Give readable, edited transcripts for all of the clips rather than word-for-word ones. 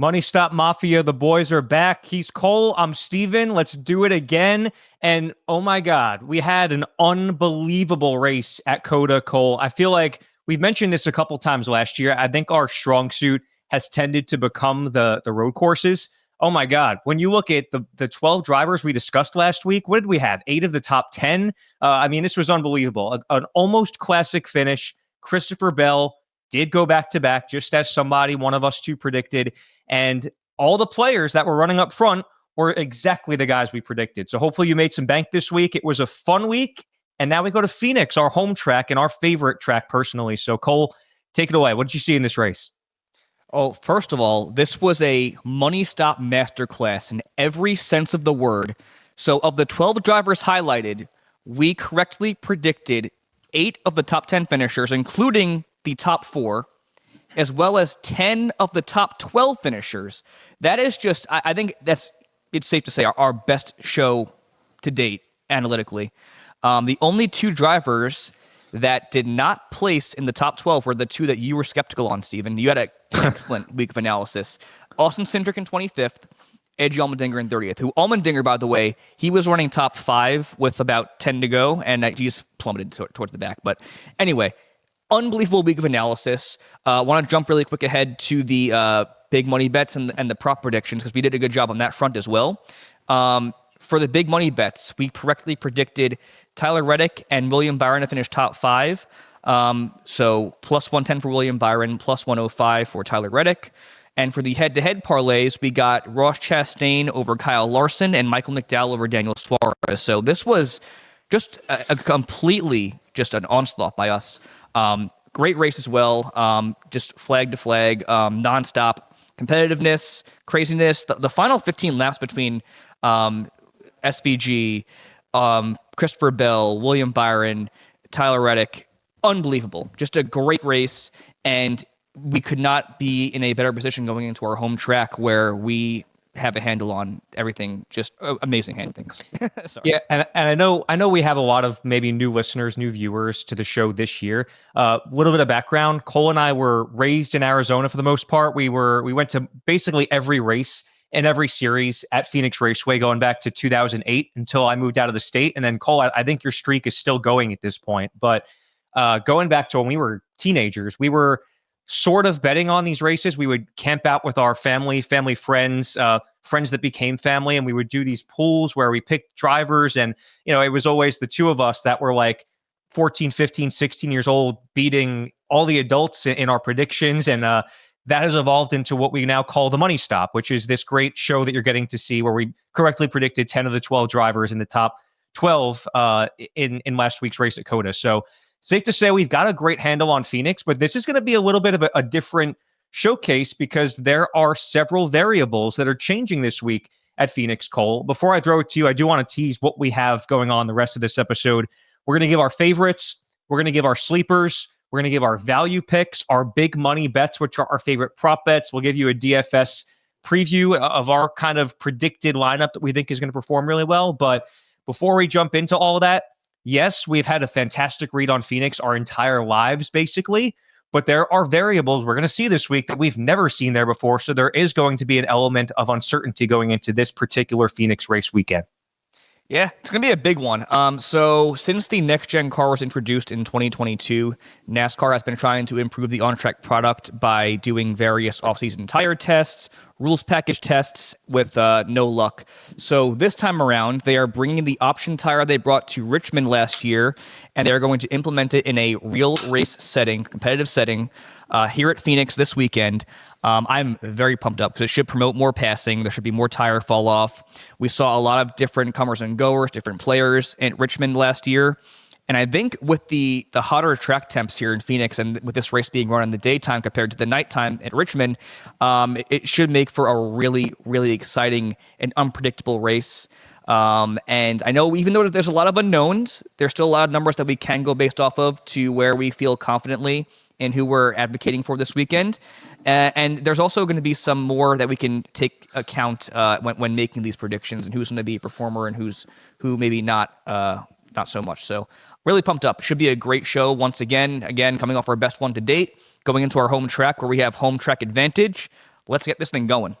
Money Stop Mafia, the boys are back. He's Cole, I'm Steven. Let's do it again. And oh my God, we had an unbelievable race at COTA, Cole. I feel like we've mentioned this a couple times last year. I think our strong suit has tended to become the road courses. Oh my God, when you look at the 12 drivers we discussed last week, what did we have? 8 of the top 10? I mean, this was unbelievable. An almost classic finish. Christopher Bell did go back-to-back, just as one of us two predicted. And all the players that were running up front were exactly the guys we predicted. So hopefully you made some bank this week. It was a fun week. And now we go to Phoenix, our home track and our favorite track personally. So Cole, take it away. What did you see in this race? Oh, first of all, this was a money stop masterclass in every sense of the word. So of the 12 drivers highlighted, we correctly predicted 8 of the top 10 finishers, including the top 4, as well as 10 of the top 12 finishers. That is just, I think it's safe to say, our best show to date, analytically. The only 2 drivers that did not place in the top 12 were the 2 that you were skeptical on, Steven. You had an excellent week of analysis. Austin Cindric in 25th, Edgy Allmendinger in 30th, who Allmendinger, by the way, he was running top 5 with about 10 to go, and he just plummeted towards the back. But anyway, unbelievable week of analysis. Want to jump really quick ahead to the big money bets and the prop predictions, because we did a good job on that front as well. For the big money bets, we correctly predicted Tyler Reddick and William Byron to finish top 5. So plus 110 for William Byron, plus 105 for Tyler Reddick. And for the head-to-head parlays, we got Ross Chastain over Kyle Larson and Michael McDowell over Daniel Suarez. So this was just a completely just an onslaught by us. Great race as well. Just flag to flag, nonstop competitiveness, craziness. The final 15 laps between SVG, Christopher Bell, William Byron, Tyler Reddick, unbelievable. Just a great race, and we could not be in a better position going into our home track where we have a handle on everything. Just amazing hand things. Sorry. Yeah, and I know we have a lot of maybe new listeners, new viewers to the show this year. A little bit of background: Cole and I were raised in Arizona for the most part. We went to basically every race in every series at Phoenix Raceway going back to 2008 until I moved out of the state. And then Cole, I think your streak is still going at this point. But going back to when we were teenagers, we were sort of betting on these races. We would camp out with our family friends, friends that became family, and we would do these pools where we picked drivers. And, it was always the 2 of us that were like 14, 15, 16 years old, beating all the adults in our predictions. And that has evolved into what we now call the Money Stop, which is this great show that you're getting to see where we correctly predicted 10 of the 12 drivers in the top 12 in last week's race at COTA. So safe to say we've got a great handle on Phoenix, but this is going to be a little bit of a different showcase because there are several variables that are changing this week at Phoenix, Cole. Before I throw it to you, I do want to tease what we have going on the rest of this episode. We're going to give our favorites. We're going to give our sleepers. We're going to give our value picks, our big money bets, which are our favorite prop bets. We'll give you a DFS preview of our kind of predicted lineup that we think is going to perform really well. But before we jump into all of that, yes, we've had a fantastic read on Phoenix our entire lives, basically, but there are variables we're going to see this week that we've never seen there before, so there is going to be an element of uncertainty going into this particular Phoenix race weekend. Yeah, it's going to be a big one. So since the next-gen car was introduced in 2022, NASCAR has been trying to improve the on-track product by doing various off-season tire tests, rules package tests with no luck. So this time around, they are bringing the option tire they brought to Richmond last year, and they're going to implement it in a real race setting, competitive setting, here at Phoenix this weekend. I'm very pumped up because it should promote more passing. There should be more tire fall off. We saw a lot of different comers and goers, different players at Richmond last year. And I think with the hotter track temps here in Phoenix and with this race being run in the daytime compared to the nighttime at Richmond, it should make for a really, really exciting and unpredictable race. And I know even though there's a lot of unknowns, there's still a lot of numbers that we can go based off of to where we feel confidently in who we're advocating for this weekend. And there's also going to be some more that we can take account when making these predictions and who's going to be a performer and who maybe not so much. So really pumped up. Should be a great show once again, coming off our best one to date, going into our home track where we have home track advantage. let's get this thing going.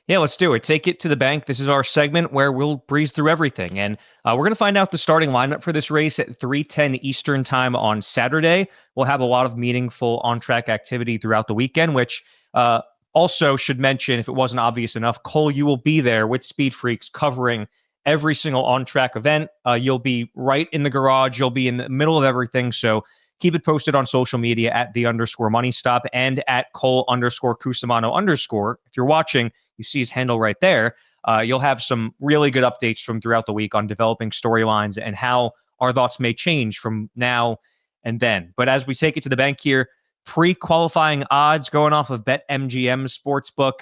Yeah, let's do it. Take it to the bank. This is our segment where we'll breeze through everything. And we're going to find out the starting lineup for this race at 3:10 Eastern time on Saturday. We'll have a lot of meaningful on-track activity throughout the weekend, which also should mention, if it wasn't obvious enough, Cole, you will be there with SpeedFreaks covering every single on-track event. You'll be right in the garage. You'll be in the middle of everything. So keep it posted on social media at @the_money_stop and at Cole_Cusumano_. If you're watching, you see his handle right there. You'll have some really good updates from throughout the week on developing storylines and how our thoughts may change from now and then. But as we take it to the bank here, pre-qualifying odds going off of BetMGM Sportsbook.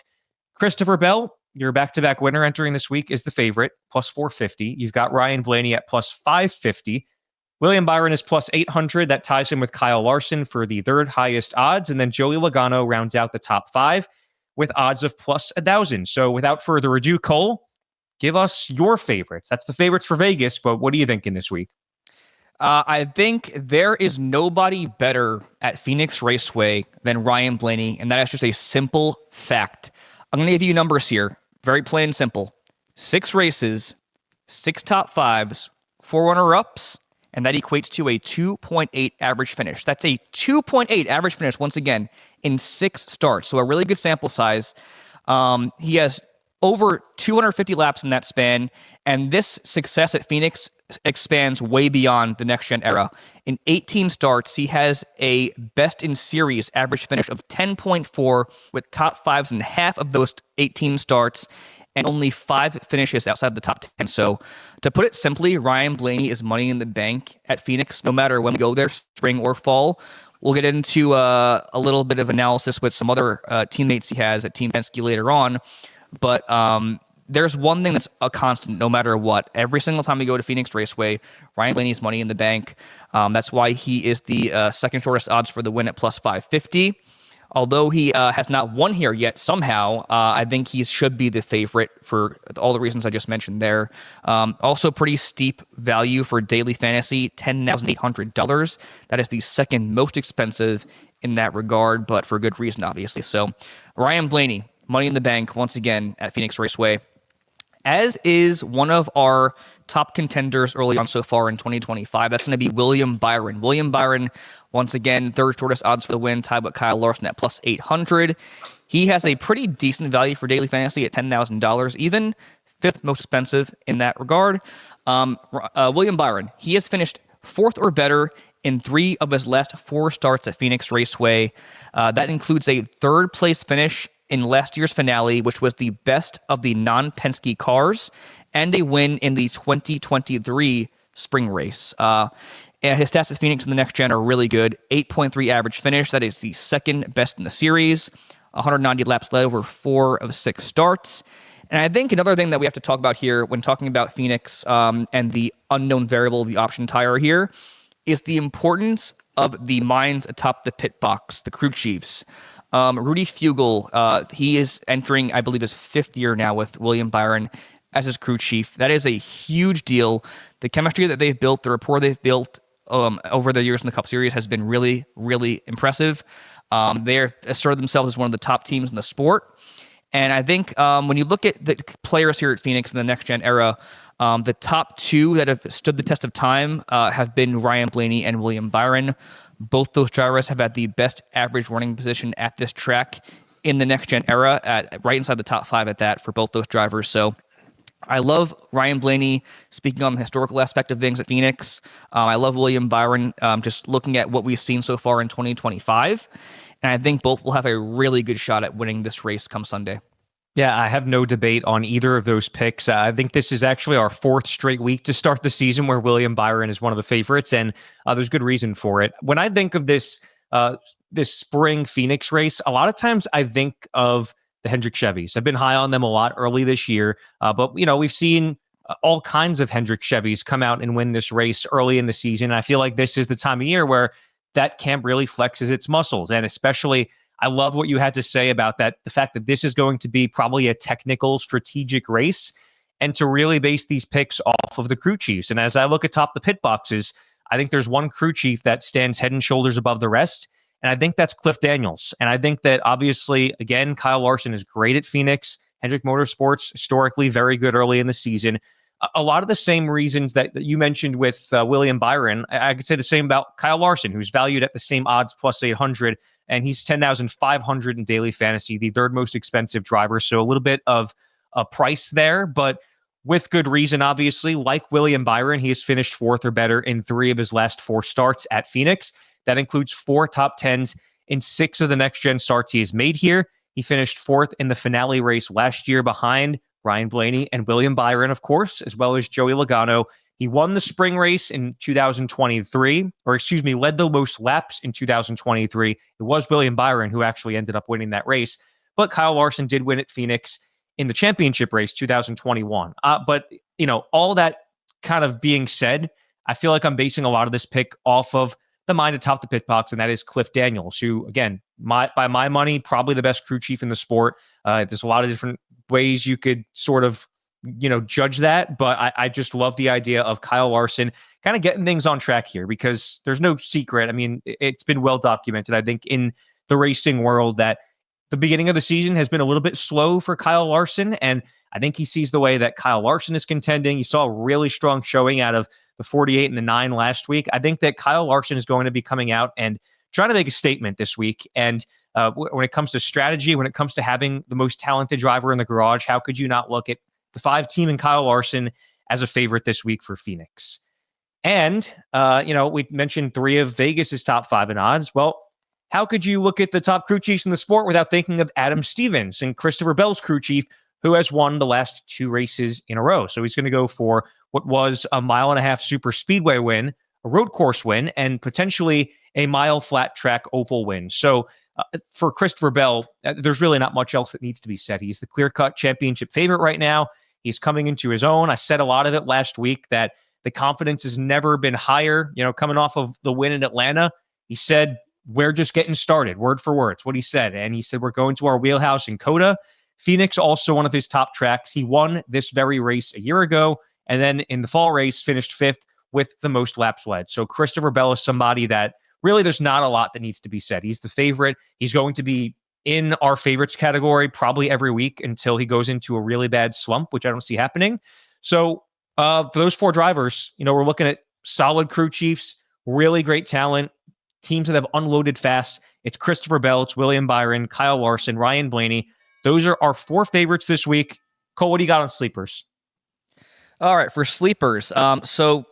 Christopher Bell, your back-to-back winner entering this week, is the favorite, plus 450. You've got Ryan Blaney at plus 550. William Byron is plus 800. That ties him with Kyle Larson for the third highest odds. And then Joey Logano rounds out the top five with odds of plus 1,000. So without further ado, Cole, give us your favorites. That's the favorites for Vegas, but what are you thinking this week? I think there is nobody better at Phoenix Raceway than Ryan Blaney, and that is just a simple fact. I'm going to give you numbers here. Very plain and simple. 6 races, 6 top fives, 4 runner-ups, and that equates to a 2.8 average finish. That's a 2.8 average finish, once again, in 6 starts. So a really good sample size. He has over 250 laps in that span, and this success at Phoenix expands way beyond the next-gen era. In 18 starts, he has a best-in-series average finish of 10.4 with top fives in half of those 18 starts, and only 5 finishes outside the top 10. So to put it simply, Ryan Blaney is money in the bank at Phoenix, no matter when we go there, spring or fall. We'll get into a little bit of analysis with some other teammates he has at Team Penske later on. But there's one thing that's a constant no matter what. Every single time we go to Phoenix Raceway, Ryan Blaney's money in the bank. That's why he is the second shortest odds for the win at plus 550. Although he has not won here yet, somehow, I think he should be the favorite for all the reasons I just mentioned there. Also, pretty steep value for daily fantasy, $10,800. That is the second most expensive in that regard, but for good reason, obviously. So, Ryan Blaney, money in the bank, once again, at Phoenix Raceway. As is one of our top contenders early on so far in 2025. That's going to be William Byron. William Byron, once again, third shortest odds for the win, tied with Kyle Larson at plus 800. He has a pretty decent value for daily fantasy at $10,000, even fifth most expensive in that regard. William Byron, he has finished 4th or better in 3 of his last 4 starts at Phoenix Raceway. That includes a 3rd place finish in last year's finale, which was the best of the non-Penske cars, and a win in the 2023 spring race. His stats at Phoenix in the next gen are really good. 8.3 average finish. That is the second best in the series. 190 laps led over 4 of 6 starts. And I think another thing that we have to talk about here when talking about Phoenix and the unknown variable of the option tire here is the importance of the minds atop the pit box, the crew chiefs. Rudy Fugle, he is entering, I believe, his 5th year now with William Byron as his crew chief. That is a huge deal. The chemistry that they've built, the rapport they've built over the years in the Cup Series has been really, really impressive. They've asserted themselves as one of the top teams in the sport. And I think when you look at the players here at Phoenix in the next-gen era, the top 2 that have stood the test of time have been Ryan Blaney and William Byron. Both those drivers have had the best average running position at this track in the next-gen era, right inside the top 5 at that for both those drivers. So I love Ryan Blaney speaking on the historical aspect of things at Phoenix. I love William Byron just looking at what we've seen so far in 2025. And I think both will have a really good shot at winning this race come Sunday. Yeah, I have no debate on either of those picks. I think this is actually our 4th straight week to start the season where William Byron is one of the favorites, and there's good reason for it. When I think of this spring Phoenix race, a lot of times I think of the Hendrick Chevys. I've been high on them a lot early this year, but we've seen all kinds of Hendrick Chevys come out and win this race early in the season. I feel like this is the time of year where that camp really flexes its muscles, and especially I love what you had to say about that, the fact that this is going to be probably a technical, strategic race, and to really base these picks off of the crew chiefs. And as I look atop the pit boxes, I think there's one crew chief that stands head and shoulders above the rest, And I think that's Cliff Daniels. And I think that obviously, again, Kyle Larson is great at Phoenix. Hendrick Motorsports, historically very good early in the season. A lot of the same reasons that you mentioned with William Byron, I could say the same about Kyle Larson, who's valued at the same odds plus 800, and he's 10,500 in daily fantasy, the third most expensive driver. So a little bit of a price there, but with good reason, obviously. Like William Byron, he has finished fourth or better in 3 of his last 4 starts at Phoenix. That includes 4 top 10s in 6 of the next-gen starts he has made here. He finished 4th in the finale race last year behind Ryan Blaney and William Byron, of course, as well as Joey Logano. He won the spring race in 2023, led the most laps in 2023. It was William Byron who actually ended up winning that race, but Kyle Larson did win at Phoenix in the championship race 2021. But, all that kind of being said, I feel like I'm basing a lot of this pick off of the mind atop the pit box, and that is Cliff Daniels, who, again, by my money, probably the best crew chief in the sport. There's a lot of different ways you could sort of, judge that, but I just love the idea of Kyle Larson kind of getting things on track here, because there's no secret. I mean, it's been well documented, I think, in the racing world that the beginning of the season has been a little bit slow for Kyle Larson, and I think he sees the way that Kyle Larson is contending. You saw a really strong showing out of the 48 and the 9 last week. I think that Kyle Larson is going to be coming out and trying to make a statement this week. And when it comes to strategy, when it comes to having the most talented driver in the garage, how could you not look at the 5 team and Kyle Larson as a favorite this week for Phoenix? And, we mentioned 3 of Vegas's top 5 in odds. Well, how could you look at the top crew chiefs in the sport without thinking of Adam Stevens and Christopher Bell's crew chief, who has won the last 2 races in a row? So he's going to go for what was a 1.5-mile super speedway win, a road course win, and potentially a mile flat track oval win. So for Christopher Bell, there's really not much else that needs to be said. He's the clear-cut championship favorite right now. He's coming into his own. I said a lot of it last week that the confidence has never been higher. Coming off of the win in Atlanta, he said, "We're just getting started," word for word. It's what he said. And he said, "We're going to our wheelhouse in COTA." Phoenix, also one of his top tracks. He won this very race a year ago, and then in the fall race, finished 5th with the most laps led. So Christopher Bell is somebody that really there's not a lot that needs to be said. He's the favorite. He's going to be in our favorites category probably every week until he goes into a really bad slump, which I don't see happening. So for those 4 drivers, we're looking at solid crew chiefs, really great talent, teams that have unloaded fast. It's Christopher Bell, it's William Byron, Kyle Larson, Ryan Blaney. Those are our 4 favorites this week. Cole, what do you got on sleepers? All right, for sleepers. So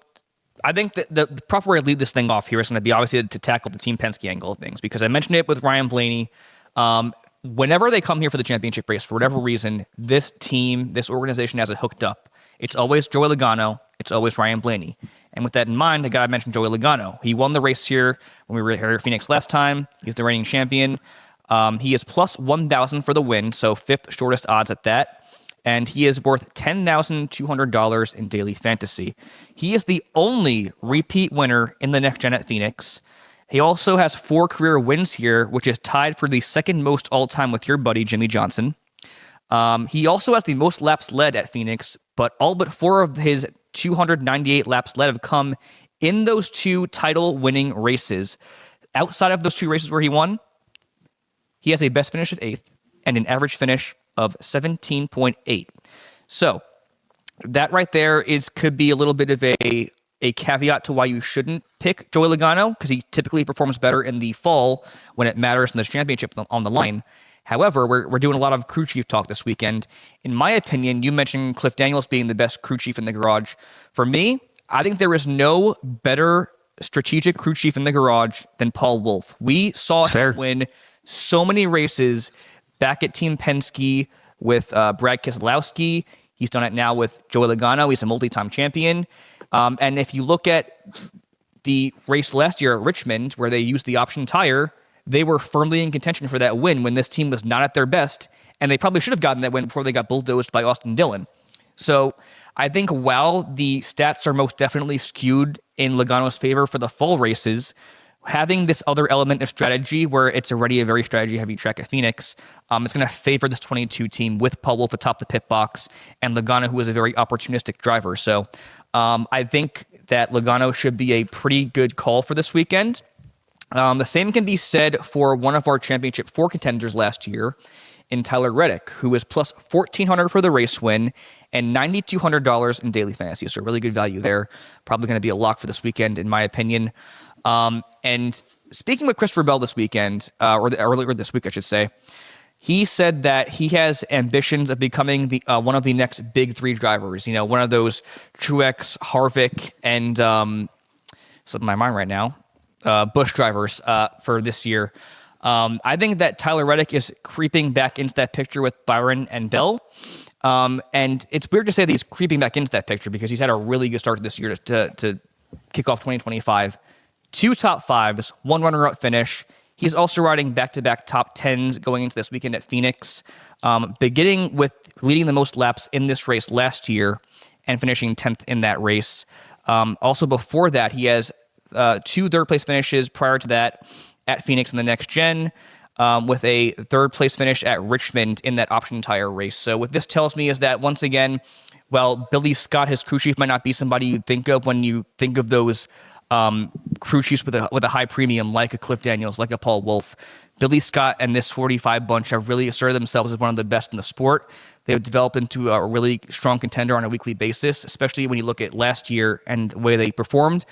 I think that the proper way to lead this thing off here is going to be obviously to tackle the Team Penske angle of things, because I mentioned it with Ryan Blaney. Whenever they come here for the championship race, for whatever reason, this team, this organization has it hooked up. It's always Joey Logano. It's always Ryan Blaney. And with that in mind, I got to mention Joey Logano. He won the race here when we were here at Phoenix last time. He's the reigning champion. He is plus 1,000 for the win, so 5th shortest odds at that. And he is worth $10,200 in daily fantasy. He is the only repeat winner in the next gen at Phoenix. He also has 4 career wins here, which is tied for the second most all-time with your buddy, Jimmy Johnson. He also has the most laps led at Phoenix, but all but 4 of his 298 laps led have come in those 2 title-winning races. Outside of those 2 races where he won, he has a best finish of 8th and an average finish of 17.8. So that right there could be a little bit of a caveat to why you shouldn't pick Joey Logano, because he typically performs better in the fall when it matters in this championship on the line. However, we're doing a lot of crew chief talk this weekend. In my opinion, you mentioned Cliff Daniels being the best crew chief in the garage. For me, I think there is no better strategic crew chief in the garage than Paul Wolfe. We saw him win so many races back at Team Penske with Brad Keselowski. He's done it now with Joey Logano. He's a multi-time champion. And if you look at the race last year at Richmond, where they used the option tire, they were firmly in contention for that win when this team was not at their best. And they probably should have gotten that win before they got bulldozed by Austin Dillon. So I think while the stats are most definitely skewed in Logano's favor for the fall races, having this other element of strategy where it's already a very strategy-heavy track at Phoenix, it's going to favor this 22 team with Paul Wolfe atop the pit box and Logano, who is a very opportunistic driver. So I think that Logano should be a pretty good call for this weekend. The same can be said for one of our Championship 4 contenders last year in Tyler Reddick, who is plus $1,400 for the race win and $9,200 in daily fantasy. So really good value there. Probably going to be a lock for this weekend, in my opinion. And speaking with Christopher Bell this weekend, or earlier this week, I should say, he said that he has ambitions of becoming the one of the next big 3 drivers. You know, one of those Truex, Harvick, and slipping my mind right now, Busch drivers for this year. I think that Tyler Reddick is creeping back into that picture with Byron and Bell. And it's weird to say that he's creeping back into that picture because he's had a really good start this year to kick off 2025. 2 top 5s, 1 runner-up finish. He's also riding back-to-back top 10s going into this weekend at Phoenix, beginning with leading the most laps in this race last year and finishing 10th in that race. Also before that, he has 2 third-place finishes prior to that at Phoenix in the next gen, with a third-place finish at Richmond in that option tire race. So what this tells me is that, once again, well, Billy Scott, his crew chief, might not be somebody you think of when you think of those crew chiefs with a high premium, like a Cliff Daniels, like a Paul Wolfe. Billy Scott and this 45 bunch have really asserted themselves as one of the best in the sport. They've developed into a really strong contender on a weekly basis, especially when you look at last year and the way they performed.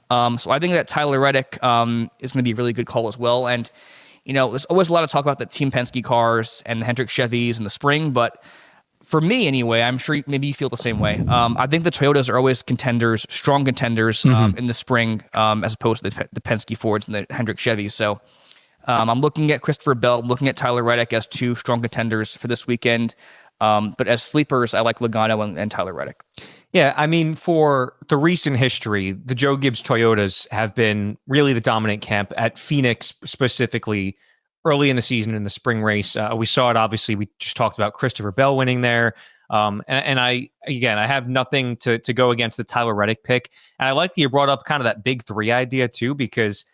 So I think that Tyler Reddick is going to be a really good call as well. And, you know, there's always a lot of talk about the Team Penske cars and the Hendrick Chevys in the spring, but for me anyway, I'm sure maybe you feel the same way. I think the Toyotas are always contenders, strong contenders in the spring, as opposed to the Penske Fords and the Hendrick Chevys. So I'm looking at Christopher Bell, looking at Tyler Reddick as 2 strong contenders for this weekend. But as sleepers, I like Logano and Tyler Reddick. Yeah, I mean, for the recent history, the Joe Gibbs Toyotas have been really the dominant camp at Phoenix, specifically early in the season in the spring race. We saw it, obviously. We just talked about Christopher Bell winning there. And I have nothing to go against the Tyler Reddick pick. And I like that you brought up kind of that big 3 idea too, because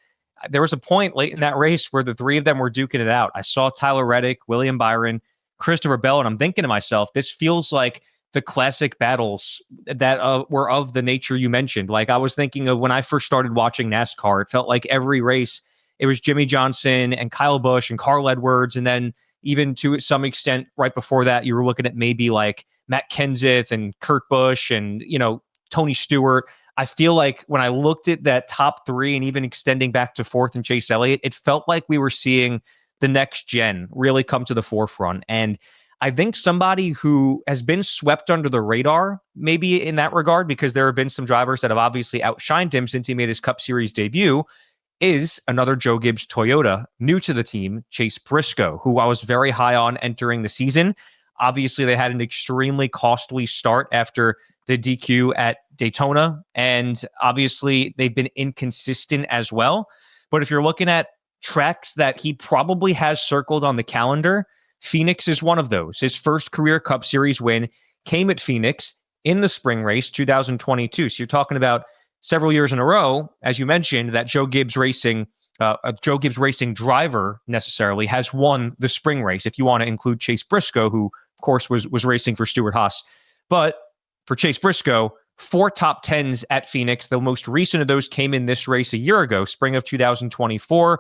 there was a point late in that race where the 3 of them were duking it out. I saw Tyler Reddick, William Byron, Christopher Bell, and I'm thinking to myself, this feels like the classic battles that were of the nature you mentioned. Like, I was thinking of when I first started watching NASCAR, it felt like every race, it was Jimmy Johnson and Kyle Busch and Carl Edwards. And then even to some extent right before that, you were looking at maybe like Matt Kenseth and Kurt Busch and, you know, Tony Stewart. I feel like when I looked at that top 3 and even extending back to 4th and Chase Elliott, it felt like we were seeing the next gen really come to the forefront. And I think somebody who has been swept under the radar, maybe in that regard, because there have been some drivers that have obviously outshined him since he made his Cup Series debut, is another Joe Gibbs Toyota, new to the team, Chase Briscoe, who I was very high on entering the season. Obviously, they had an extremely costly start after the DQ at Daytona, and obviously they've been inconsistent as well. But if you're looking at tracks that he probably has circled on the calendar, Phoenix is one of those. His first career Cup Series win came at Phoenix in the spring race 2022. So you're talking about several years in a row, as you mentioned, that Joe Gibbs Racing, a Joe Gibbs Racing driver necessarily has won the spring race, if you want to include Chase Briscoe, who of course was racing for Stewart Haas. But for Chase Briscoe, 4 top 10s at Phoenix. The most recent of those came in this race a year ago, spring of 2024.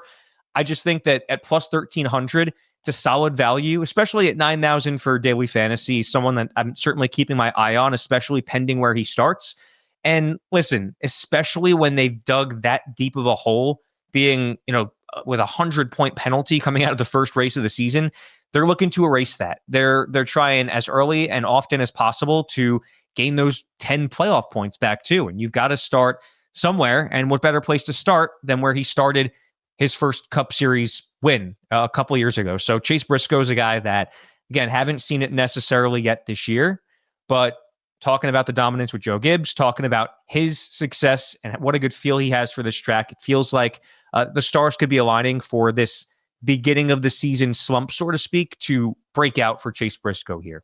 I just think that at plus 1,300, it's a solid value, especially at 9,000 for daily fantasy. Someone that I'm certainly keeping my eye on, especially pending where he starts. And listen, especially when they've dug that deep of a hole, being, you know, with a 100-point penalty coming out of the first race of the season, they're looking to erase that. They're trying as early and often as possible to gain those 10 playoff points back too. And you've got to start somewhere. And what better place to start than where he started his first Cup Series win a couple of years ago. So Chase Briscoe is a guy that, again, haven't seen it necessarily yet this year, but talking about the dominance with Joe Gibbs, talking about his success and what a good feel he has for this track, it feels like the stars could be aligning for this beginning of the season slump, so to speak, to break out for Chase Briscoe here.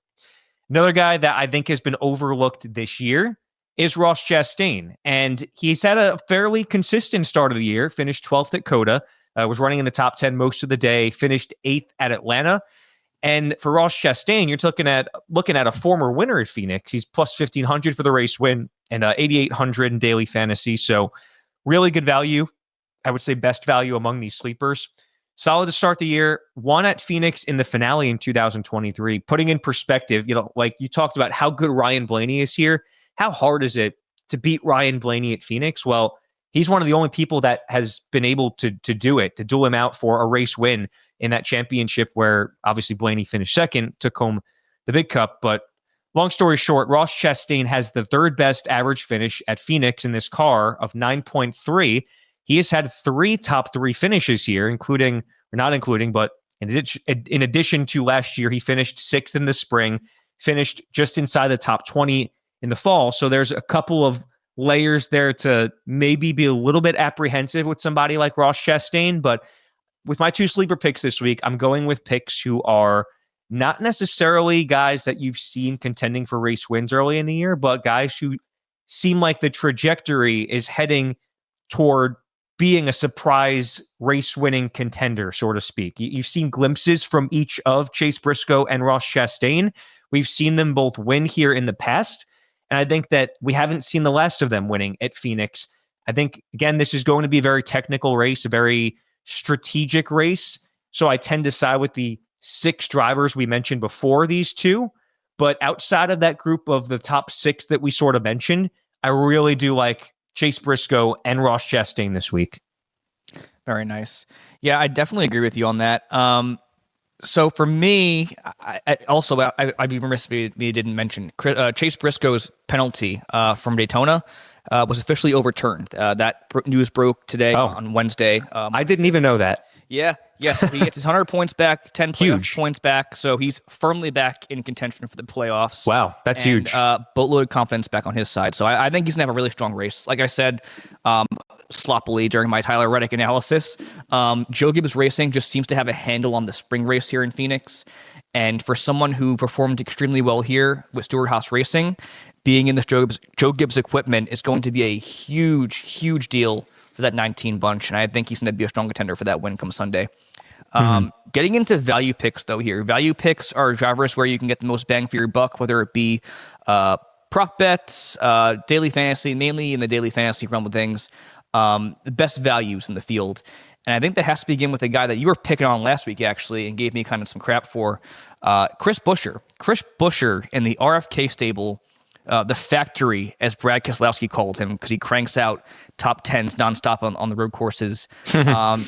Another guy that I think has been overlooked this year is Ross Chastain. And he's had a fairly consistent start of the year, finished 12th at COTA, was running in the top 10 most of the day, finished 8th at Atlanta. And for Ross Chastain, you're looking at a former winner at Phoenix. He's plus 1,500 for the race win and 8,800 in daily fantasy. So really good value I would say, best value among these sleepers. Solid to start the year. Won at Phoenix in the finale in 2023. Putting in perspective, like you talked about how good Ryan Blaney is here. How hard is it to beat Ryan Blaney at Phoenix? Well, he's one of the only people that has been able to do it, to duel him out for a race win in that championship where obviously Blaney finished second, took home the big cup. But long story short, Ross Chastain has the third best average finish at Phoenix in this car of 9.3. He has had 3 top 3 finishes here, including, or not including, but in addition to last year, he finished 6th in the spring, finished just inside the top 20 in the fall. So there's a couple of layers there to maybe be a little bit apprehensive with somebody like Ross Chastain. But with my 2 sleeper picks this week, I'm going with picks who are not necessarily guys that you've seen contending for race wins early in the year, but guys who seem like the trajectory is heading toward being a surprise race-winning contender, so to speak. You've seen glimpses from each of Chase Briscoe and Ross Chastain. We've seen them both win here in the past, and I think that we haven't seen the last of them winning at Phoenix. I think, again, this is going to be a very technical race, a very strategic race, so I tend to side with the 6 drivers we mentioned before these two, but outside of that group of the top 6 that we sort of mentioned, I really do like Chase Briscoe and Ross Chastain this week. Very nice. Yeah, I definitely agree with you on that. So for me, I'd be remiss if we didn't mention Chase Briscoe's penalty from Daytona was officially overturned. That news broke today on Wednesday. I didn't even know that. Yeah. Yes, he gets his 100 points back, 10 playoff points back, so he's firmly back in contention for the playoffs. Wow, that's huge. Boatload of confidence back on his side. So I think he's going to have a really strong race. Like I said, sloppily during my Tyler Reddick analysis, Joe Gibbs Racing just seems to have a handle on the spring race here in Phoenix. And for someone who performed extremely well here with Stewart Haas Racing, being in this Joe Gibbs equipment is going to be a huge, huge deal for that 19 bunch, and I think he's going to be a strong contender for that win come Sunday. Getting into value picks, though, here. Value picks are drivers where you can get the most bang for your buck, whether it be prop bets, daily fantasy, mainly in the daily fantasy realm of things, the best values in the field. And I think that has to begin with a guy that you were picking on last week, actually, and gave me kind of some crap for, Chris Buescher. Chris Buescher in the RFK stable, the factory, as Brad Keselowski called him, because he cranks out top 10s nonstop on the road courses.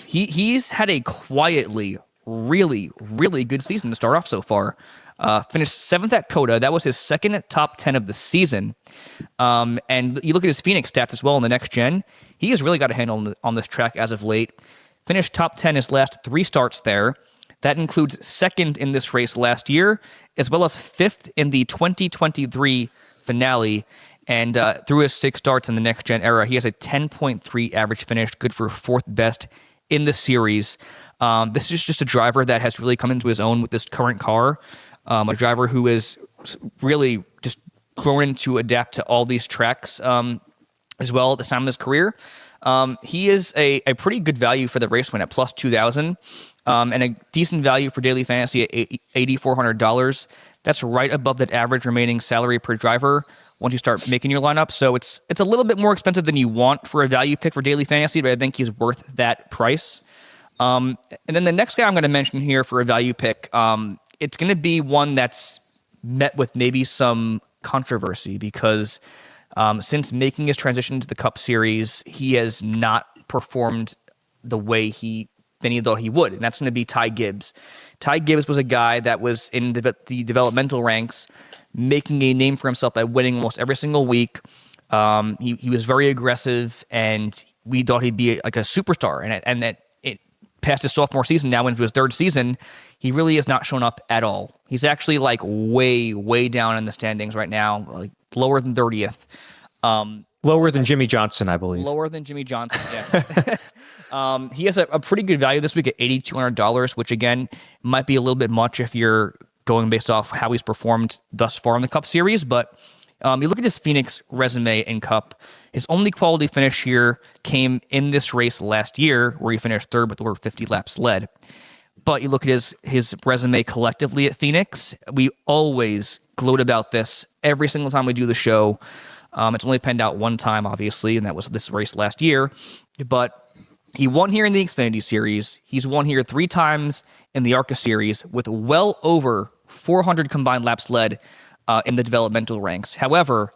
He's had a quietly really, really good season to start off so far. Finished 7th at COTA. That was his second top 10 of the season. And you look at his Phoenix stats as well in the next gen. He has really got a handle on this track as of late. Finished top 10 his last 3 starts there. That includes 2nd in this race last year, as well as 5th in the 2023 finale, and through his 6 starts in the next gen era, he has a 10.3 average finish, good for 4th best in the series. This is just a driver that has really come into his own with this current car, a driver who is really just grown to adapt to all these tracks as well at the time of his career. He is a pretty good value for the race win at plus 2,000, and a decent value for daily fantasy at $8,400. That's right above that average remaining salary per driver once you start making your lineup. So it's a little bit more expensive than you want for a value pick for daily fantasy, but I think he's worth that price. And then the next guy I'm going to mention here for a value pick, it's going to be one that's met with maybe some controversy because since making his transition to the Cup Series, he has not performed the way he thought he would, and that's going to be Ty Gibbs. Ty Gibbs was a guy that was in the developmental ranks, making a name for himself by winning almost every single week. He was very aggressive, and we thought he'd be like a superstar. And that it past his sophomore season, now into his 3rd season, he really has not shown up at all. He's actually like way, way down in the standings right now, like lower than 30th. Lower than Jimmy Johnson, I believe. Lower than Jimmy Johnson, yes. He has a pretty good value this week at $8,200, which again might be a little bit much if you're going based off how he's performed thus far in the Cup Series. But you look at his Phoenix resume in Cup, his only quality finish here came in this race last year, where he finished 3rd with over 50 laps led. But you look at his resume collectively at Phoenix, we always gloat about this every single time we do the show. It's only penned out one time, obviously, and that was this race last year. But He won here in the Xfinity Series. He's won here 3 times in the ARCA Series with well over 400 combined laps led in the developmental ranks. However,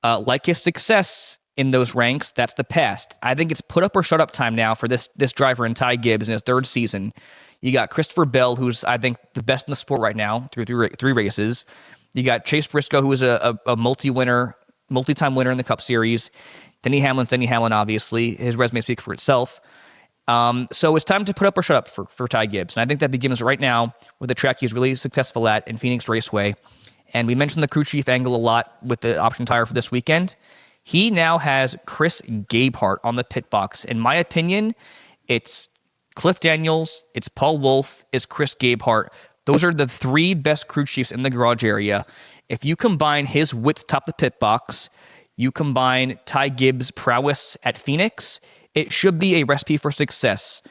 like his success in those ranks, that's the past. I think it's put up or shut up time now for this driver in Ty Gibbs in his 3rd season. You got Christopher Bell, who's, I think, the best in the sport right now through 3 races. You got Chase Briscoe, who is a multi-time winner in the Cup Series. Denny Hamlin, obviously. His resume speaks for itself. So it's time to put up or shut up for Ty Gibbs. And I think that begins right now with the track he's really successful at in Phoenix Raceway. And we mentioned the crew chief angle a lot with the option tire for this weekend. He now has Chris Gabehart on the pit box. In my opinion, it's Cliff Daniels, it's Paul Wolfe, it's Chris Gabehart. Those are the 3 best crew chiefs in the garage area. If you combine his width top the pit box, you combine Ty Gibbs' prowess at Phoenix, it should be a recipe for success.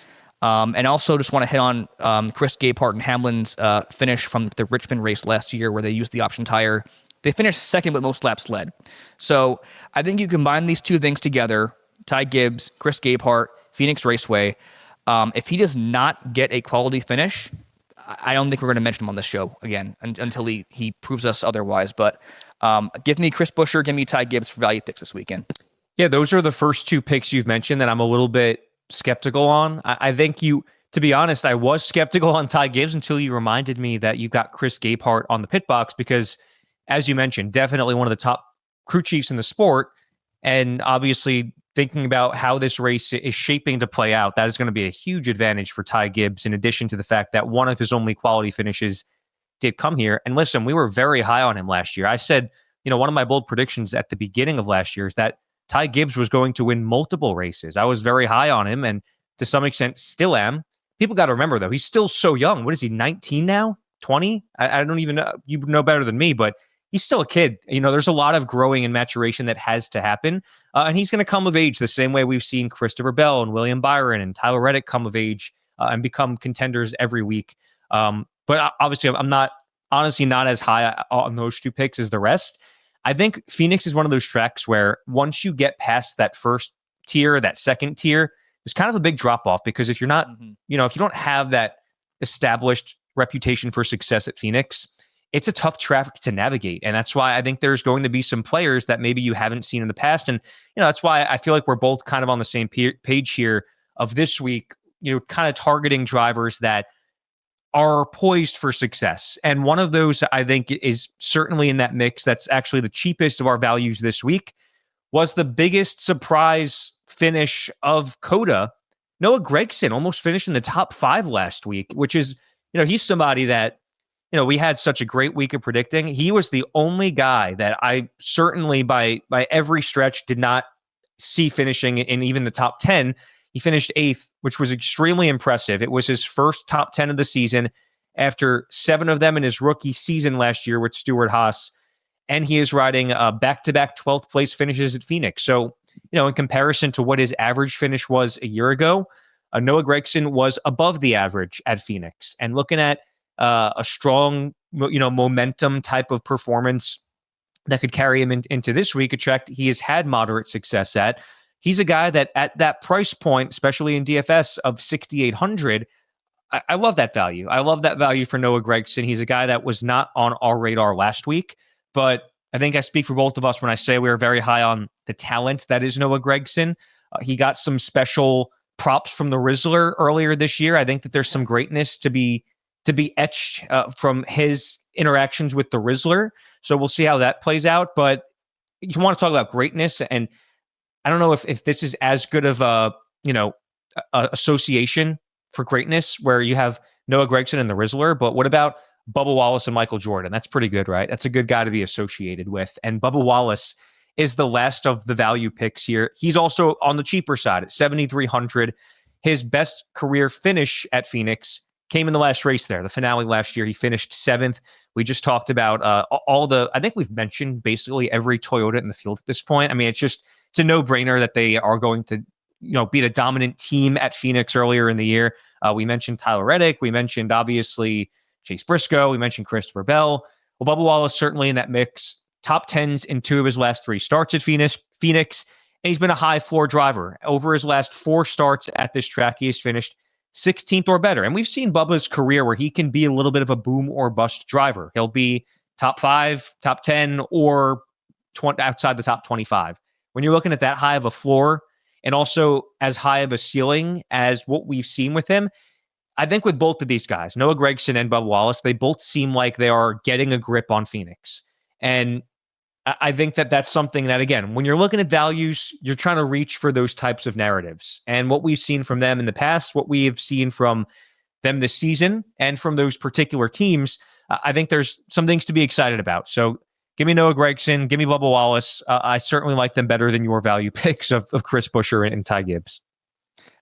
And also just want to hit on Chris Gabehart and Hamlin's finish from the Richmond race last year where they used the option tire. They finished 2nd with most laps led. So I think you combine these 2 things together, Ty Gibbs, Chris Gabehart, Phoenix Raceway. If he does not get a quality finish, I don't think we're going to mention him on this show again until he proves us otherwise. But give me Chris Buescher, give me Ty Gibbs for value picks this weekend. Yeah, those are the first 2 picks you've mentioned that I'm a little bit skeptical on. I think to be honest, I was skeptical on Ty Gibbs until you reminded me that you've got Chris Gabehart on the pit box because, as you mentioned, definitely one of the top crew chiefs in the sport. And obviously thinking about how this race is shaping to play out, that is going to be a huge advantage for Ty Gibbs, in addition to the fact that one of his only quality finishes did come here. And listen, we were very high on him last year. I said, one of my bold predictions at the beginning of last year is that Ty Gibbs was going to win multiple races. I was very high on him and to some extent still am. People got to remember, though, he's still so young. What is he, 19 now? 20? I don't even know. You know better than me, but he's still a kid. There's a lot of growing and maturation that has to happen. And he's going to come of age the same way we've seen Christopher Bell and William Byron and Tyler Reddick come of age and become contenders every week. But obviously, I'm honestly not as high on those 2 picks as the rest. I think Phoenix is one of those tracks where once you get past that first tier, that second tier, there's kind of a big drop off because if you're not, if you don't have that established reputation for success at Phoenix, it's a tough track to navigate. And that's why I think there's going to be some players that maybe you haven't seen in the past. And, that's why I feel like we're both kind of on the same page here of this week, kind of targeting drivers that are poised for success. And one of those I think is certainly in that mix. That's actually the cheapest of our values this week, was the biggest surprise finish of COTA. Noah Gragson almost finished in the top 5 last week, which is, he's somebody that, we had such a great week of predicting. He was the only guy that I certainly by every stretch did not see finishing in even the top 10. He finished 8th, which was extremely impressive. It was his first top 10 of the season after 7 of them in his rookie season last year with Stewart-Haas. And he is riding back-to-back 12th place finishes at Phoenix. So, in comparison to what his average finish was a year ago, Noah Gragson was above the average at Phoenix. And looking at a strong, momentum type of performance that could carry him into this week, a track he has had moderate success at. He's a guy that at that price point, especially in DFS of 6,800, I love that value. I love that value for Noah Gragson. He's a guy that was not on our radar last week, but I think I speak for both of us when I say we are very high on the talent that is Noah Gragson. He got some special props from the Rizzler earlier this year. I think that there's some greatness to be etched from his interactions with the Rizzler. So we'll see how that plays out. But you want to talk about greatness, and I don't know if this is as good of a association for greatness where you have Noah Gragson and the Rizzler, but what about Bubba Wallace and Michael Jordan? That's pretty good, right? That's a good guy to be associated with. And Bubba Wallace is the last of the value picks here. He's also on the cheaper side at 7,300. His best career finish at Phoenix came in the last race there, the finale last year. He finished 7th. We just talked about I think we've mentioned basically every Toyota in the field at this point. I mean, it's a no-brainer that they are going to, be the dominant team at Phoenix earlier in the year. We mentioned Tyler Reddick. We mentioned, obviously, Chase Briscoe. We mentioned Christopher Bell. Well, Bubba Wallace certainly in that mix. Top 10s in 2 of his last 3 starts at Phoenix. and he's been a high floor driver. Over his last 4 starts at this track, he has finished 16th or better. And we've seen Bubba's career where he can be a little bit of a boom or bust driver. He'll be top 5, top 10, or outside the top 25. When you're looking at that high of a floor and also as high of a ceiling as what we've seen with him, I think with both of these guys, Noah Gragson and Bubba Wallace, they both seem like they are getting a grip on Phoenix. And I think that that's something that, again, when you're looking at values, you're trying to reach for those types of narratives. And what we've seen from them in the past, what we have seen from them this season, and from those particular teams, I think there's some things to be excited about. So give me Noah Gragson, give me Bubba Wallace. I certainly like them better than your value picks of Chris Buescher and Ty Gibbs.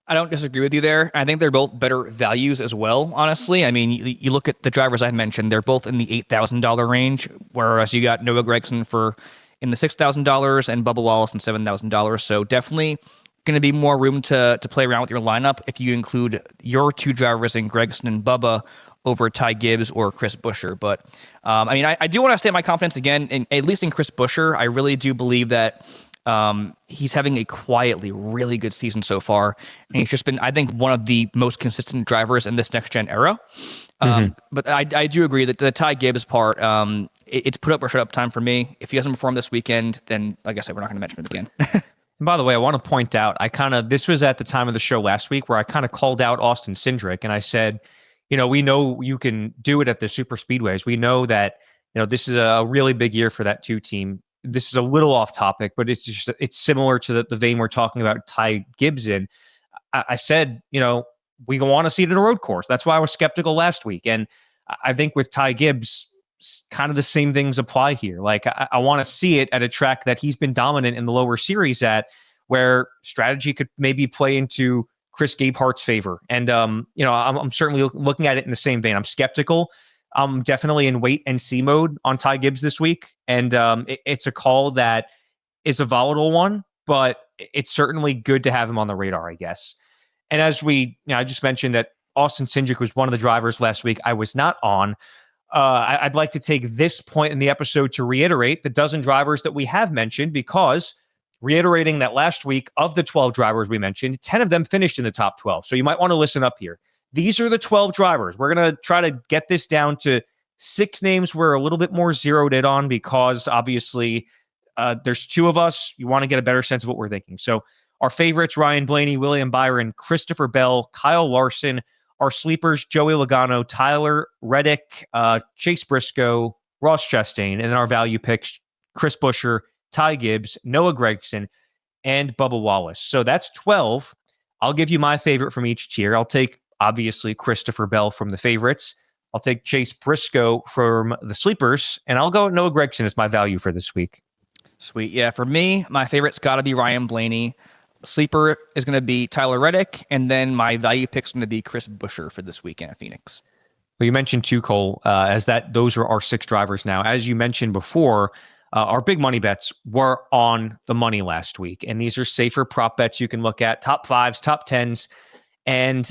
I don't disagree with you there. I think they're both better values as well, honestly. I mean, you look at the drivers I mentioned, they're both in the $8,000 range, whereas you got Noah Gragson in the $6,000 and Bubba Wallace in $7,000. So definitely going to be more room to play around with your lineup if you include your 2 drivers in Gragson and Bubba over Ty Gibbs or Chris Buescher. But I mean, I do want to state my confidence again, at least in Chris Buescher. I really do believe that he's having a quietly really good season so far, and he's just been, I think, one of the most consistent drivers in this next gen era. But I do agree that the Ty Gibbs part, it's put up or shut up time for me. If he doesn't perform this weekend, then like I said, we're not going to mention it again. And by the way, I want to point out, this was at the time of the show last week where I kind of called out Austin Cindric, and I said, we know you can do it at the super speedways. We know that, this is a really big year for that 2 team. This is a little off topic, but it's similar to the vein we're talking about Ty Gibbs in. I said, we want to see it at a road course. That's why I was skeptical last week. And I think with Ty Gibbs, kind of the same things apply here. Like, I want to see it at a track that he's been dominant in the lower series at, where strategy could maybe play into Chris Gabehart's favor. And, I'm certainly looking at it in the same vein. I'm skeptical. I'm definitely in wait and see mode on Ty Gibbs this week. And it's a call that is a volatile one, but it's certainly good to have him on the radar, I guess. And as I just mentioned that Austin Cindric was one of the drivers last week I was not on. I'd like to take this point in the episode to reiterate the dozen drivers that we have mentioned, because reiterating that last week, of the 12 drivers we mentioned, 10 of them finished in the top 12. So you might want to listen up here. These are the 12 drivers. We're going to try to get this down to 6 names we're a little bit more zeroed in on, because obviously there's 2 of us. You want to get a better sense of what we're thinking. So our favorites, Ryan Blaney, William Byron, Christopher Bell, Kyle Larson. Our sleepers, Joey Logano, Tyler Reddick, Chase Briscoe, Ross Chastain. And then our value picks, Chris Buescher, Ty Gibbs, Noah Gragson, and Bubba Wallace. So that's 12. I'll give you my favorite from each tier. I'll take, obviously, Christopher Bell from the favorites. I'll take Chase Briscoe from the sleepers. And I'll go with Noah Gragson as my value for this week. Sweet. Yeah, for me, my favorite's got to be Ryan Blaney. Sleeper is going to be Tyler Reddick, and then my value pick's going to be Chris Buescher for this weekend at Phoenix. Well, you mentioned too, Cole, those are our 6 drivers now. As you mentioned before, our big money bets were on the money last week, and these are safer prop bets you can look at, top 5s, top 10s. And,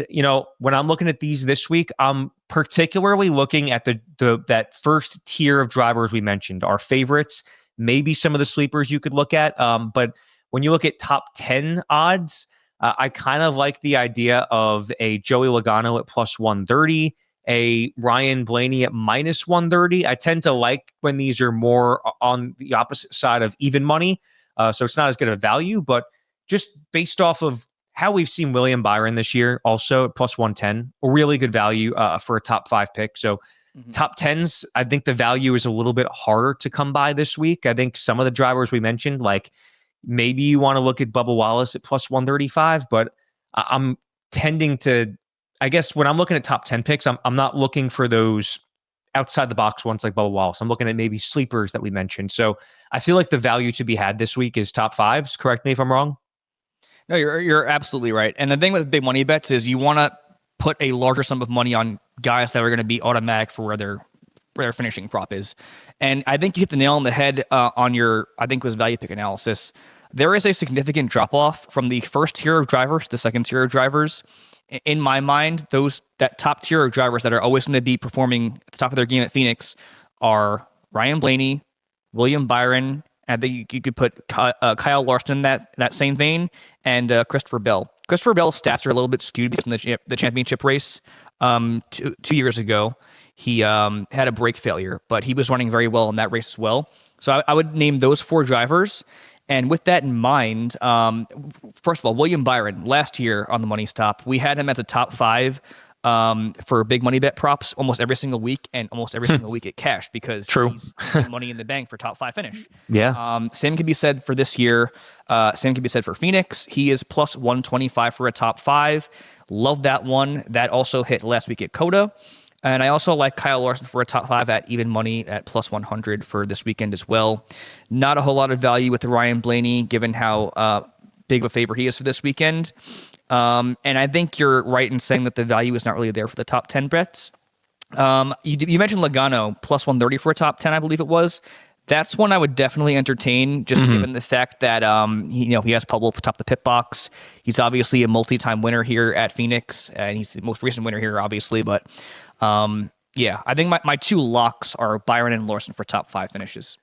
when I'm looking at these this week, I'm particularly looking at that first tier of drivers we mentioned, our favorites, maybe some of the sleepers you could look at. But when you look at top 10 odds, I kind of like the idea of a Joey Logano at plus 130, a Ryan Blaney at minus 130. I tend to like when these are more on the opposite side of even money. So it's not as good a value, but just based off of how we've seen William Byron this year, also at plus 110, a really good value for a top 5 pick. So top 10s, I think the value is a little bit harder to come by this week. I think some of the drivers we mentioned, like maybe you want to look at Bubba Wallace at plus 135, but I'm tending to, I guess when I'm looking at top 10 picks, I'm not looking for those outside the box ones like Bubba Wallace. I'm looking at maybe sleepers that we mentioned. So I feel like the value to be had this week is top 5s. Correct me if I'm wrong. No, you're absolutely right. And the thing with big money bets is you want to put a larger sum of money on guys that are going to be automatic for where their finishing prop is. And I think you hit the nail on the head on your, I think it was value pick analysis. There is a significant drop off from the first tier of drivers to the second tier of drivers. In my mind, that top tier of drivers that are always going to be performing at the top of their game at Phoenix are Ryan Blaney, William Byron, I think you could put Kyle Larson in that same vein, and Christopher Bell. Christopher Bell's stats are a little bit skewed because in the championship race 2 years ago, he had a brake failure, but he was running very well in that race as well. So I would name those 4 drivers. And with that in mind, first of all, William Byron, last year on the Money Stop, we had him as a top 5 for big money bet props almost every single week, and almost every single week it cashed because he's money in the bank for top 5 finish. Yeah. Same can be said for this year. Same can be said for Phoenix. He is plus 125 for a top 5. Love that one. That also hit last week at COTA. And I also like Kyle Larson for a top 5 at even money at plus 100 for this weekend as well. Not a whole lot of value with Ryan Blaney, given how big of a favor he is for this weekend. And I think you're right in saying that the value is not really there for the top 10 bets. You mentioned Logano, plus 130 for a top 10, I believe it was. That's one I would definitely entertain, just given the fact that he has Paul Wolf atop the pit box. He's obviously a multi-time winner here at Phoenix, and he's the most recent winner here, obviously. But I think my 2 locks are Byron and Larson for top 5 finishes.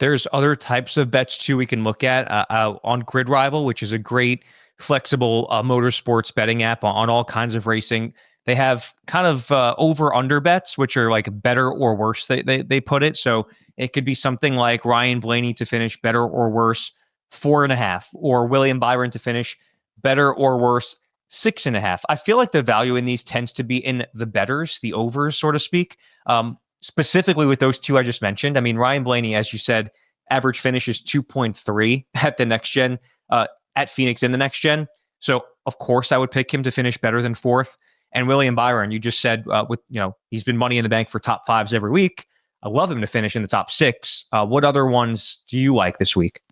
There's other types of bets too we can look at on Grid Rival, which is a great flexible motorsports betting app on all kinds of racing. They have kind of over-under bets, which are like better or worse, they put it. So it could be something like Ryan Blaney to finish better or worse 4.5, or William Byron to finish better or worse 6.5. I feel like the value in these tends to be in the bettors, the overs, so to speak. Specifically with those 2 I just mentioned. I mean, Ryan Blaney, as you said, average finish is 2.3 at the next gen, at Phoenix in the next gen. So of course I would pick him to finish better than 4th. And William Byron, you just said, he's been money in the bank for top 5s every week. I love him to finish in the top 6. What other ones do you like this week?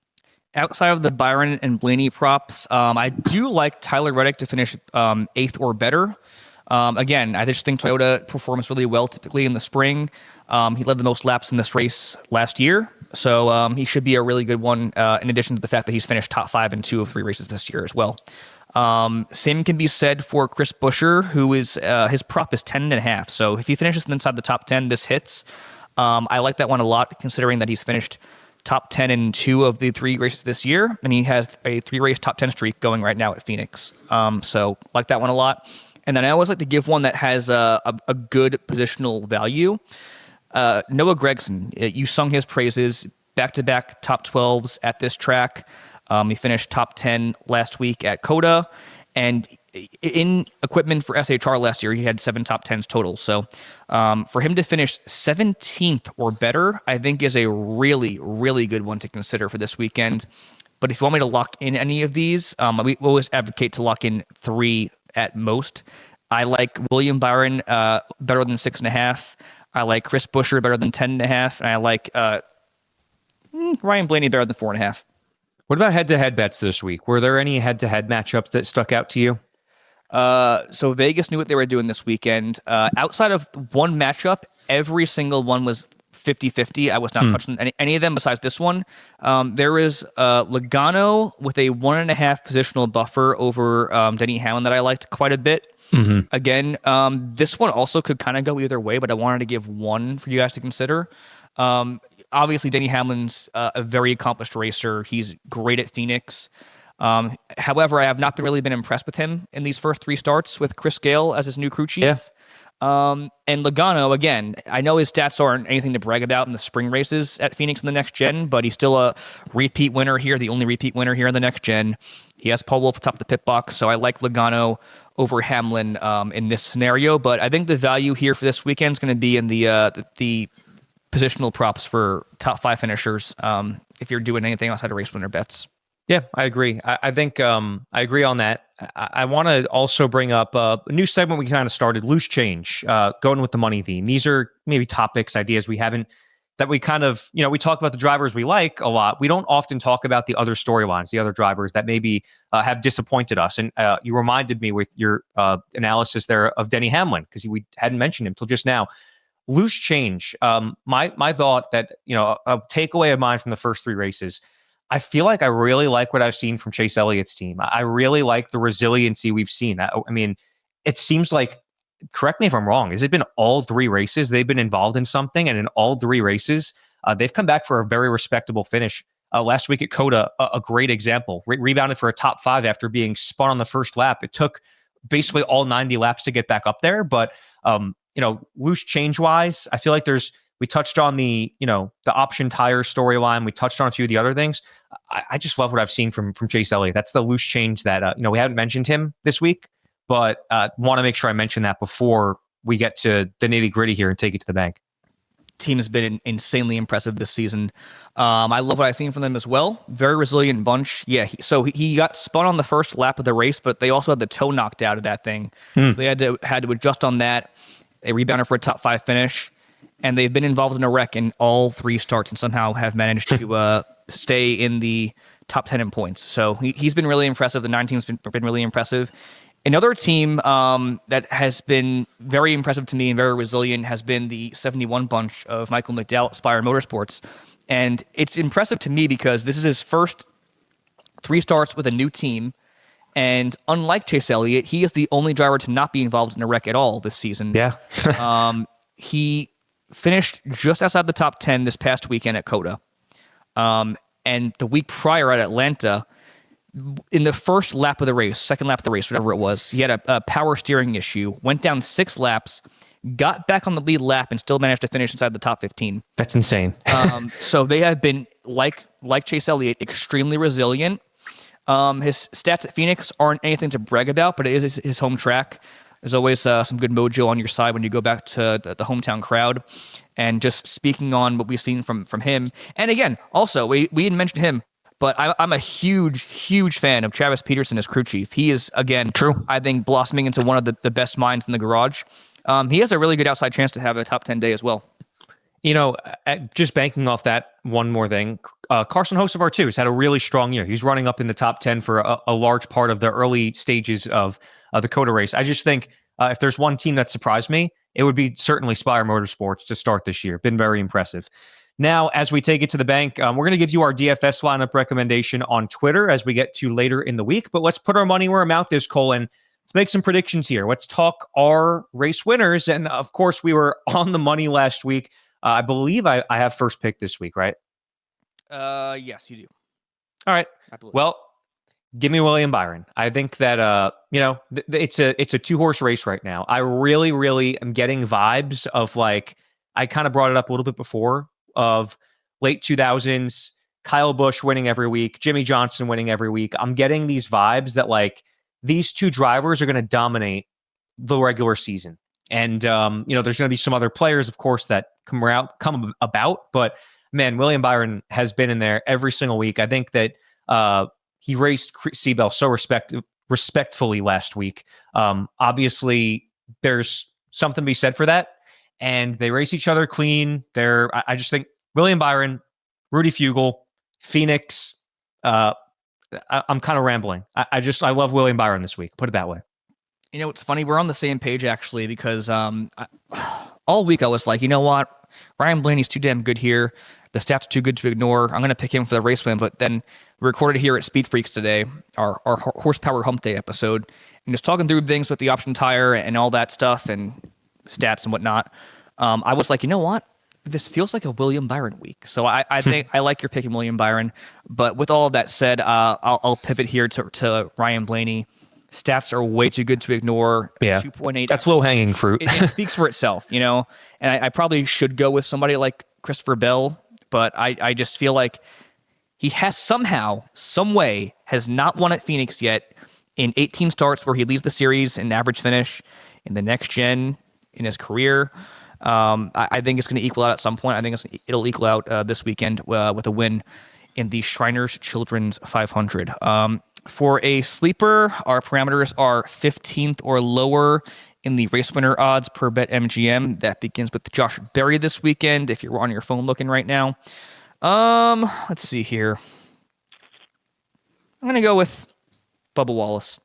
Outside of the Byron and Blaney props, I do like Tyler Reddick to finish 8th or better. Again, I just think Toyota performs really well typically in the spring. He led the most laps in this race last year, so he should be a really good one, in addition to the fact that he's finished top 5 in 2 of 3 races this year as well. Same can be said for Chris Buescher, who is his prop is 10.5. So if he finishes inside the top 10, this hits. I like that one a lot, considering that he's finished top 10 in 2 of the 3 races this year, and he has a 3-race top 10 streak going right now at Phoenix. So like that one a lot. And then I always like to give one that has a good positional value. Noah Gragson, you sung his praises, back-to-back top 12s at this track. He finished top 10 last week at COTA, and in equipment for SHR last year, he had 7 top 10s total. So for him to finish 17th or better, I think is a really, really good one to consider for this weekend. But if you want me to lock in any of these, we always advocate to lock in 3 at most. I like William Byron better than 6.5. I like Chris Buescher better than 10.5. And I like Ryan Blaney better than 4.5. What about head-to-head bets this week? Were there any head-to-head matchups that stuck out to you? So Vegas knew what they were doing this weekend. Outside of one matchup, every single one was 50-50. I was not touching any of them besides this one. There is Logano with a 1.5 positional buffer over Denny Hamlin that I liked quite a bit. Again, this one also could kind of go either way, but I wanted to give one for you guys to consider. Obviously, Denny Hamlin's a very accomplished racer. He's great at Phoenix. However, I have not really been impressed with him in these first 3 starts with Chris Gale as his new crew chief. Yeah. And Logano, again, I know his stats aren't anything to brag about in the spring races at Phoenix in the next gen, but he's still a repeat winner here, the only repeat winner here in the next gen. He has Paul Wolf atop the pit box, so I like Logano over Hamlin in this scenario. But I think the value here for this weekend is going to be in the positional props for top 5 finishers if you're doing anything outside of race winner bets. Yeah, I agree. I think I agree on that. I want to also bring up a new segment we kind of started, Loose Change, going with the money theme. These are maybe topics, ideas we haven't, that we kind of, we talk about the drivers we like a lot. We don't often talk about the other storylines, the other drivers that maybe have disappointed us. And you reminded me with your analysis there of Denny Hamlin, because we hadn't mentioned him till just now. Loose Change. My thought that, a takeaway of mine from the first 3 races, I feel like I really like what I've seen from Chase Elliott's team. I really like the resiliency we've seen. I mean, it seems like, correct me if I'm wrong, has it been all 3 races they've been involved in something? And in all 3 races, they've come back for a very respectable finish. last week at COTA, a great example. Rebounded for a top 5 after being spun on the first lap. It took basically all 90 laps to get back up there. But, loose change-wise, I feel like we touched on the option tire storyline. We touched on a few of the other things. I just love what I've seen from Chase Elliott. That's the loose change that, we haven't mentioned him this week, but want to make sure I mention that before we get to the nitty gritty here and take it to the bank. Team has been insanely impressive this season. I love what I've seen from them as well. Very resilient bunch. Yeah, he got spun on the first lap of the race, but they also had the toe knocked out of that thing. So they had to adjust on that. They rebounded for a top 5 finish, and they've been involved in a wreck in all 3 starts and somehow have managed to stay in the top 10 in points. So he's been really impressive. The 9 team's been really impressive. Another team that has been very impressive to me and very resilient has been the 71 bunch of Michael McDowell at Spire Motorsports. And it's impressive to me because this is his first 3 starts with a new team. And unlike Chase Elliott, he is the only driver to not be involved in a wreck at all this season. Yeah. He finished just outside the top 10 this past weekend at COTA. And the week prior at Atlanta, in the first lap of the race, second lap of the race, whatever it was, he had a power steering issue, went down 6 laps, got back on the lead lap, and still managed to finish inside the top 15. That's insane. So they have been, like Chase Elliott, extremely resilient. His stats at Phoenix aren't anything to brag about, but it is his home track. There's always some good mojo on your side when you go back to the hometown crowd. And just speaking on what we've seen from him. And again, also, we didn't mention him, but I'm a huge fan of Travis Peterson as crew chief. He is, again, true, I think, blossoming into one of the best minds in the garage. He has a really good outside chance to have a top 10 day as well. Just banking off that, one more thing. Carson Hocevar too has had a really strong year. He's running up in the top 10 for a large part of the early stages of the COTA race. I just think if there's one team that surprised me, it would be certainly Spire Motorsports to start this year. Been very impressive. Now, as we take it to the bank, we're going to give you our DFS lineup recommendation on Twitter as we get to later in the week. But let's put our money where our mouth is, Cole, and let's make some predictions here. Let's talk our race winners. And of course, we were on the money last week. I believe I have first pick this week, right? Yes, you do. All right. Well, give me William Byron. I think that it's a 2-horse race right now. I really am getting vibes of, like, I kind of brought it up a little bit before, of late 2000s, Kyle Busch winning every week, Jimmy Johnson winning every week. I'm getting these vibes that, like, these 2 drivers are going to dominate the regular season. And, there's going to be some other players, of course, that come about. But, man, William Byron has been in there every single week. I think that he raced Seabell so respectfully last week. Obviously, there's something to be said for that. And they race each other clean. I just think William Byron, Rudy Fugle, Phoenix. I'm kind of rambling. I love William Byron this week. Put it that way. It's funny. We're on the same page, actually, because all week I was like, you know what? Ryan Blaney's too damn good here. The stats are too good to ignore. I'm going to pick him for the race win. But then we recorded here at SpeedFreaks today, our Horsepower Hump Day episode, and just talking through things with the option tire and all that stuff and stats and whatnot. I was like, you know what? This feels like a William Byron week. So I think I like your pick in William Byron. But with all of that said, I'll pivot here to Ryan Blaney. Stats are way too good to ignore. Yeah, 2.8. That's low-hanging fruit. It speaks for itself, And I probably should go with somebody like Christopher Bell, but I just feel like he has somehow, some way, has not won at Phoenix yet in 18 starts where he leads the series in average finish in the next gen in his career. I think it's going to equal out at some point. I think it'll equal out this weekend with a win in the Shriners Children's 500. For a sleeper, our parameters are 15th or lower in the race winner odds per BetMGM. That begins with Josh Berry this weekend, if you're on your phone looking right now. Let's see here. I'm going to go with Bubba Wallace.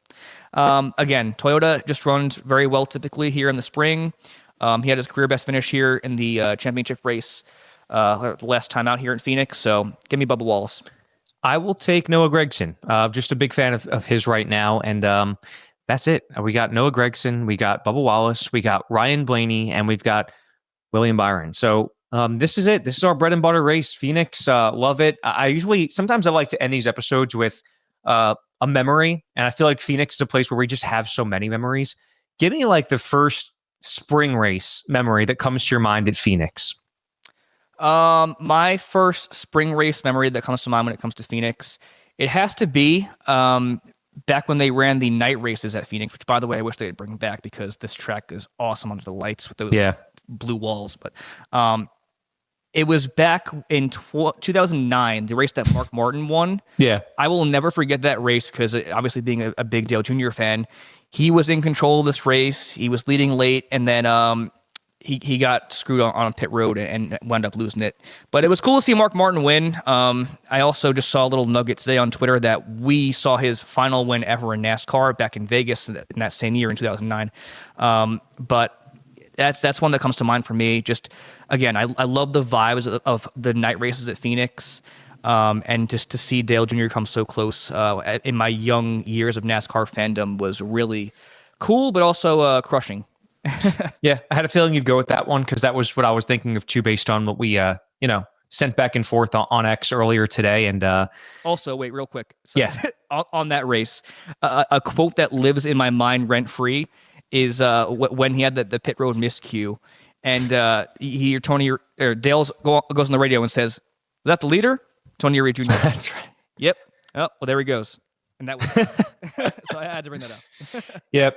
Again, Toyota just runs very well typically here in the spring. He had his career best finish here in the championship race last time out here in Phoenix. So give me Bubba Wallace. I will take Noah Gragson. Just a big fan of his right now. And that's it. We got Noah Gragson. We got Bubba Wallace. We got Ryan Blaney. And we've got William Byron. So This is it. This is our bread and butter race, Phoenix. Love it. Sometimes I like to end these episodes with a memory, and I feel like Phoenix is a place where we just have so many memories. Give me like the first spring race memory that comes to your mind at Phoenix. My first spring race memory that comes to mind when it comes to Phoenix, it has to be back when they ran the night races at Phoenix, which, by the way, I wish they'd bring back because this track is awesome under the lights with those blue walls. But it was back in 2009, the race that Mark Martin won. Yeah. I will never forget that race because obviously being a big Dale Jr. fan, he was in control of this race. He was leading late, and then he got screwed on a pit road and wound up losing it. But it was cool to see Mark Martin win. I also just saw a little nugget today on Twitter that we saw his final win ever in NASCAR back in Vegas in that same year in 2009. But that's one that comes to mind for me. Just, again, I love the vibes of the night races at Phoenix. And just to see Dale Jr. come so close in my young years of NASCAR fandom was really cool, but also crushing. Yeah, I had a feeling you'd go with that one because that was what I was thinking of too, based on what we, sent back and forth on X earlier today. And also, wait, real quick. So, yeah, on that race, a quote that lives in my mind rent free is when he had the pit road miscue, and Dale goes on the radio and says, "Is that the leader?" Tony Reed Jr. That's right. Yep. Oh, well, there he goes. And that was so I had to bring that up. Yeah.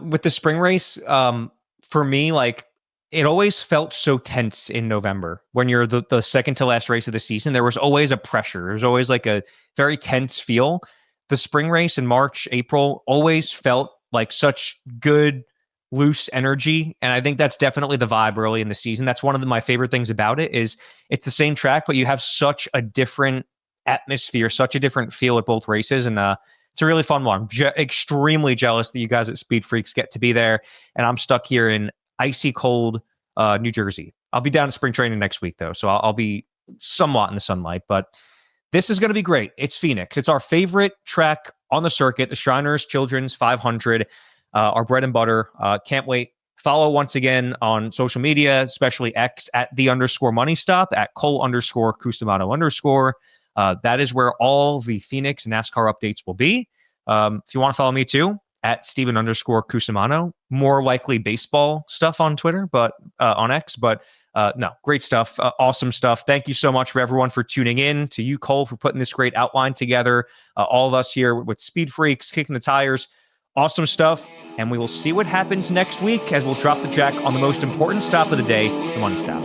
With the spring race, for me, like, it always felt so tense in November when you're the second to last race of the season. There was always a pressure. There was always like a very tense feel. The spring race in March, April always felt like such good, loose energy. And I think that's definitely the vibe early in the season. That's one of my favorite things about it is it's the same track, but you have such a different atmosphere, such a different feel at both races. And it's a really fun one. Extremely jealous that you guys at SpeedFreaks get to be there. And I'm stuck here in icy cold New Jersey. I'll be down at spring training next week, though. So I'll be somewhat in the sunlight. But this is going to be great. It's Phoenix. It's our favorite track on the circuit, the Shriners Children's 500, our bread and butter. Can't wait. Follow once again on social media, especially X at _MoneyStop, at Cole_Cusumano_. That is where all the Phoenix NASCAR updates will be. If you want to follow me too, at Steven_Cusumano, more likely baseball stuff on Twitter, but on X. But no, great stuff. Awesome stuff. Thank you so much for everyone for tuning in, to you, Cole, for putting this great outline together. All of us here with SpeedFreaks, kicking the tires. Awesome stuff. And we will see what happens next week as we'll drop the jack on the most important stop of the day, the money stop.